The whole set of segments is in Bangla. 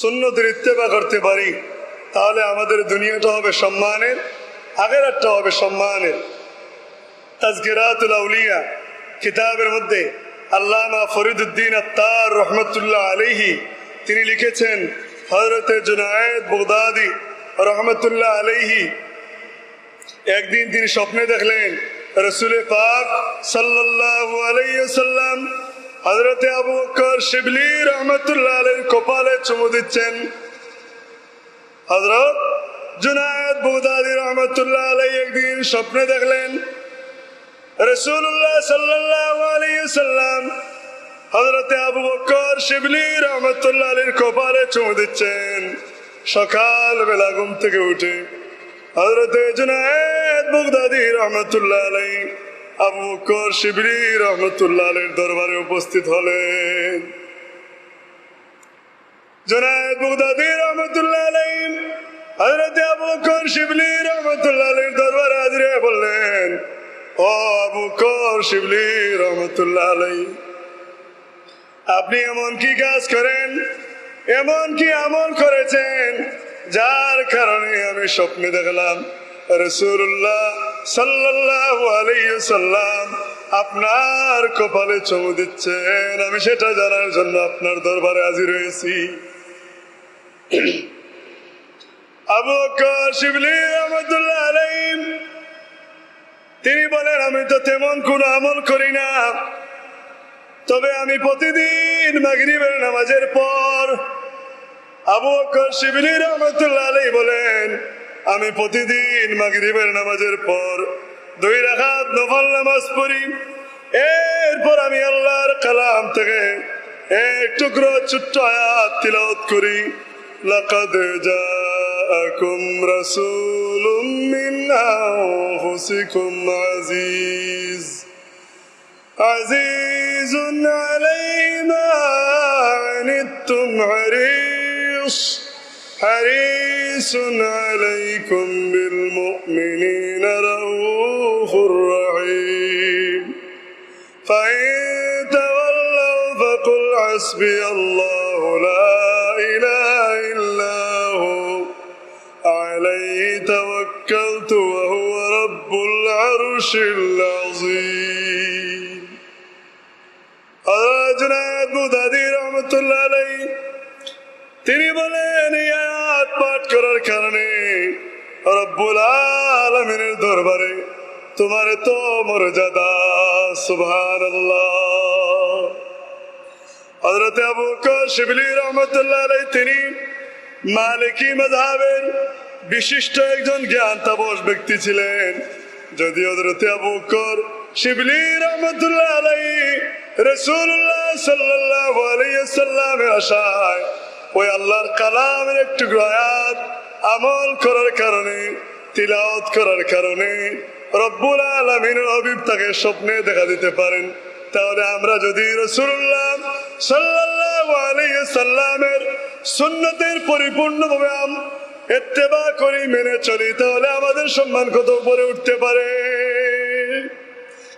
সুন্নতের ইত্তেবা করতে পারি, তাহলে আমাদের দুনিয়াটা হবে সম্মানের, আখিরাতটা হবে সম্মানের। তাজকিরাতুল আউলিয়া কিতাবের মধ্যে আল্লামা ফরিদউদ্দিন আত্তার রহমতুল্লাহ আলাইহি তিনি লিখেছেন, হযরত জুনায়েদ বাগদাদি রহমতুল্লাহ আলাইহি একদিন তিনি স্বপ্নে দেখলেন রাসূল পাক সাল্লাল্লাহু আলাইহি ওয়াসাল্লাম হযরত আবু বকর শিবলি রহমতুল্লাহ আলাইহির কপালে চুমু দিচ্ছেন। হযরত জুনায়েদ বাগদাদি রহমতুল্লাহ আলাইহি একদিন স্বপ্নে দেখলেন রাসূলুল্লাহ সাল্লাল্লাহু আলাইহি ওয়াসাল্লাম হযরত আবু বকর শিবলি রহমতুল্লাহ আলাইহির কপালে চুমু দিচ্ছেন। সকালবেলা ঘুম থেকে উঠে হযরত জুনায়েদ বাগদাদি রহমতুল্লাহ আলাইহি আবু বকর শিবলি রহমতুল্লাহ আলাইহির দরবারে উপস্থিত হলেন। জুনায়েদ বাগদাদি রহমতুল্লাহ আলাইহি হযরত আবু বকর শিবলি রহমতুল্লাহ আলাইহির দরবারে হাজির হয়ে বললেন, ও আবু বকর শিবলি রহমতুল্লাহ আলাইহি, আপনি এমন কি কাজ করেন, এমন কি আমল করেছেন যার কারণে আমি স্বপ্নে দেখলাম রাসূলুল্লাহ সাল্লাল্লাহু আলাইহি ওয়াসাল্লাম আপনার কপালে চুমু দিচ্ছেন? আমি সেটা জানার জন্য আপনার দরবারে হাজির হয়েছি। আবু বকর শিবলি রহমতুল্লাহ আলাইহি তিনি বলেন, আমি তো তেমন কোন আমল করি না, তবে আমি প্রতিদিন মাগরিবের নামাজের পর আবু বকর শিবলি রহমতুল্লাহ আলাইহি বলেন, আমি প্রতিদিন মাগরিবের নামাজের পর 2 রাকাত নফল নামাজ পড়ি। এরপর আমি আল্লাহর কালাম থেকে এক টুকরো ছোট্ট আয়াত তিলাওয়াত করি, লাকাদ জাআকুম রাসূলুম মিন আনফুসিকুম আজিজুন আলাইহি মা আনিতুম হারিসুন আলাইকুম বিল মুমিনিনা রাউফুর রহিম ফাইন তাওয়াল্লাউ ফাকুল হাসবিয়াল্লাহু লা ইলাহা ইল্লা হু আলাইহি তাওয়াক্কালতু ওয়া হুয়া রাব্বুল আরশিল আযীম। হযরত জুনায়েদ বাগদাদি রাহমাতুল্লাহ আলাইহি তিনি বলেন, এই আয়াত পাঠ করার কারণে রব্বুল আলামিনের দরবারে তোমার তো মর্যাদা, সুবহানাল্লাহ। হযরত আবু বকর শিবলি রহমতুল্লাহ আলাইহি তিনি মালিকি মাযহাবের বিশিষ্ট একজন জ্ঞানতাপস ব্যক্তি ছিলেন। যদিও হযরত আবু বকর শিবলি রহমতুল্লাহ আলাইহি রাসূলুল্লাহ সাল্লাল্লাহু আলাইহি ওয়াসাল্লামের আশায় ওই আল্লাহর কালামের একটু আয়াত আমল করার কারণে, তিলাওয়াত করার কারণে রব্বুল আলামিনের হাবিব তাকে স্বপ্নে দেখা দিতে পারেন। তাহলে আমরা যদি রাসূলুল্লাহ সাল্লাল্লাহু আলাইহি ওয়াসাল্লামের সুন্নতের পরিপূর্ণভাবে ইত্তেবা করি, মেনে চলি, তাহলে আমাদের সম্মান কত উপরে উঠতে পারে।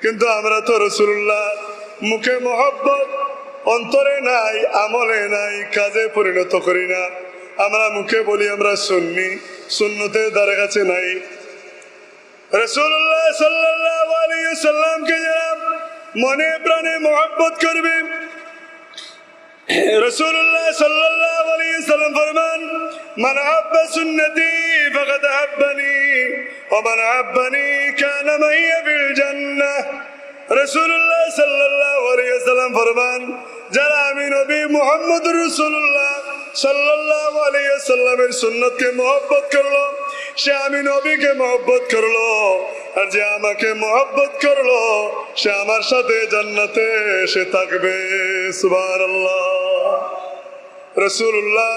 কিন্তু আমরা তো রাসূলুল্লাহ মুখে মহব্বত, অন্তরে নাই, আমলে নাই, কাজে পরিণত করি না। আমরা মুখে বলি আমরা সুন্নি, সুন্নতের দ্বারা কাছে নাই। রাসূলুল্লাহ সাল্লাল্লাহু আলাইহি ওয়াসাল্লামকে যারা মনে প্রাণে মহব্বত করবে, রাসূলুল্লাহ সাল্লাল্লাহু আলাইহি ওয়াসাল্লাম ফরমান, মান আহাব্বা সুন্নতি ফাকাদ আহাব্বানি ওয়া মান আহাব্বানি কানা মাইয়া ফিল জান্নাহ। রাসূলুল্লাহ সাল্লাল্লাহু আলাইহি ওয়াসাল্লাম ফরমান, যারা আমি নবী মুহাম্মদুর রাসূলুল্লাহ সাল্লাল্লাহু আলাইহি ওয়াসাল্লামের সুন্নতকে মহব্বত করলো, সে আমি নবীকে মহব্বত করলো। আর যে আমাকে মহব্বত করলো, সে আমার সাথে জান্নাতে সে থাকবে, সুবহানাল্লাহ। রাসূলুল্লাহ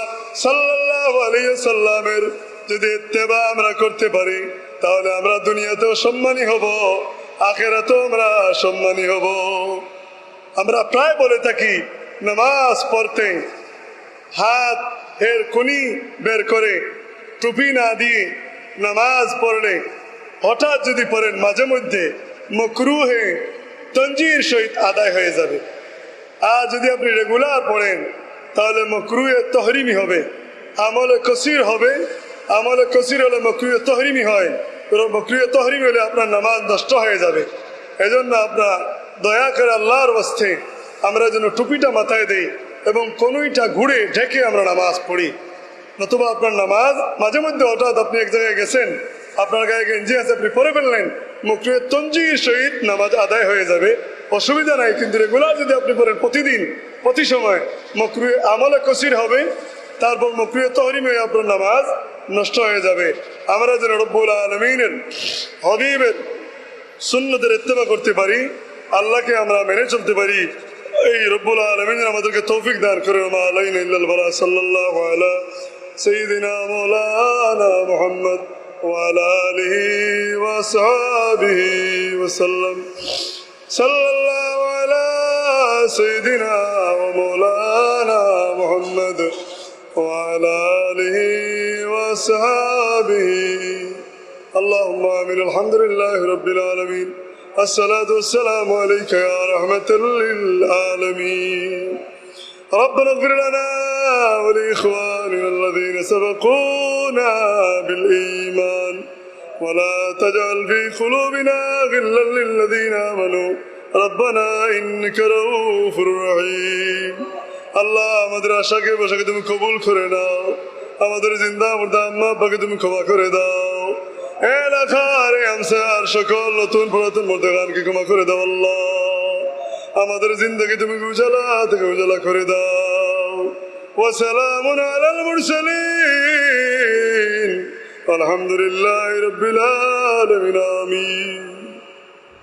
সাল্লাল্লাহু আলাইহি ওয়াসাল্লামের যদি ইত্তেবা আমরা করতে পারি, তাহলে আমরা দুনিয়াতেও সম্মানী হব, আখিরাতেও আমরা সম্মানী হব। আমরা প্রায় বলে থাকি, নামাজ পড়তে হাত এর কোনি বের করে টুপি না দিয়ে নামাজ পড়লে, হঠাৎ যদি পড়েন মাঝে মধ্যে মাকরুহে তনজির সহিত আদায় হয়ে যাবে। আর যদি আপনি রেগুলার পড়েন তাহলে মকরুহে তহরিমি হবে, আমলে কসির হবে। আমলে কসির হলে মকরুহে তহরিমি হয়, মকরুহে তহরিমি হলে আপনার নামাজ নষ্ট হয়ে যাবে। এজন্য আপনার দয়া করে আল্লাহর ওয়াস্তে আমরা যেন টুপিটা মাথায় দেই এবং কনুইটা ঘুরে ঢেকে আমরা নামাজ পড়ি। নতুবা আপনার নামাজ মাঝে মধ্যে হঠাৎ আপনি এক জায়গায় গেছেন, আপনার গায়ে গেঞ্জি আছে, আপনি পরে ফেললেন, মকরুহে তঞ্জির সহিত নামাজ আদায় হয়ে যাবে, অসুবিধা নাই। কিন্তু রেগুলার যদি আপনি পড়েন প্রতিদিন প্রতি সময়, মকরুহে আমলে কসির হবে, তারপর মকরুহে তহরিম হয়ে আপনার নামাজ নষ্ট হয়ে যাবে। আমরা যেন রব্বুল আলামিনের হবিবের সুন্নতের ইত্তেবা করতে পারি, আল্লাহকে আমরা মেনে চলতে পারি, এই রব্বুল আলামিন আমাদেরকে তৌফিক দান করেন। মা আলাইনা ইল্লাল বালাগ। সাল্লাল্লাহু আলা সাইয়্যিদিনা মাওলানা মুহাম্মদ ওয়া আলা আলিহি ওয়া আসহাবিহি ওয়া সাল্লাম। সাল্লাল্লাহু আলা সাইয়্যিদিনা ওয়া মাওলানা মুহাম্মদ ওয়া আলা আলিহি ওয়া আসহাবিহি। اللهم آمين. الحمد لله رب العالمين. الصلاة والسلام عليك يا رحمة للعالمين. ربنا اغفر لنا ولإخواننا الذين سبقونا بالإيمان ولا تجعل في قلوبنا غلا للذين آمنوا ربنا إنك رؤوف رحيم. আল্লাহ আমাদের আশাকে বসাকে তুমি কবুল করে নাও, আমাদের জিন্দা মুর্দা আম্মা আব্বাকে তুমি ক্ষমা করে দাও, এলাকার আমসার সকল নতুন পুরাতন মুর্দাগানকে ক্ষমা করে দাও। আল্লাহ আমাদের জিন্দেগি তুমি উজালা থেকে উজালা করে দাও। ওয়া সালামুন আলাল মুরসালিন আলহামদুলিল্লাহি রাব্বিল আলামিন। আমিন।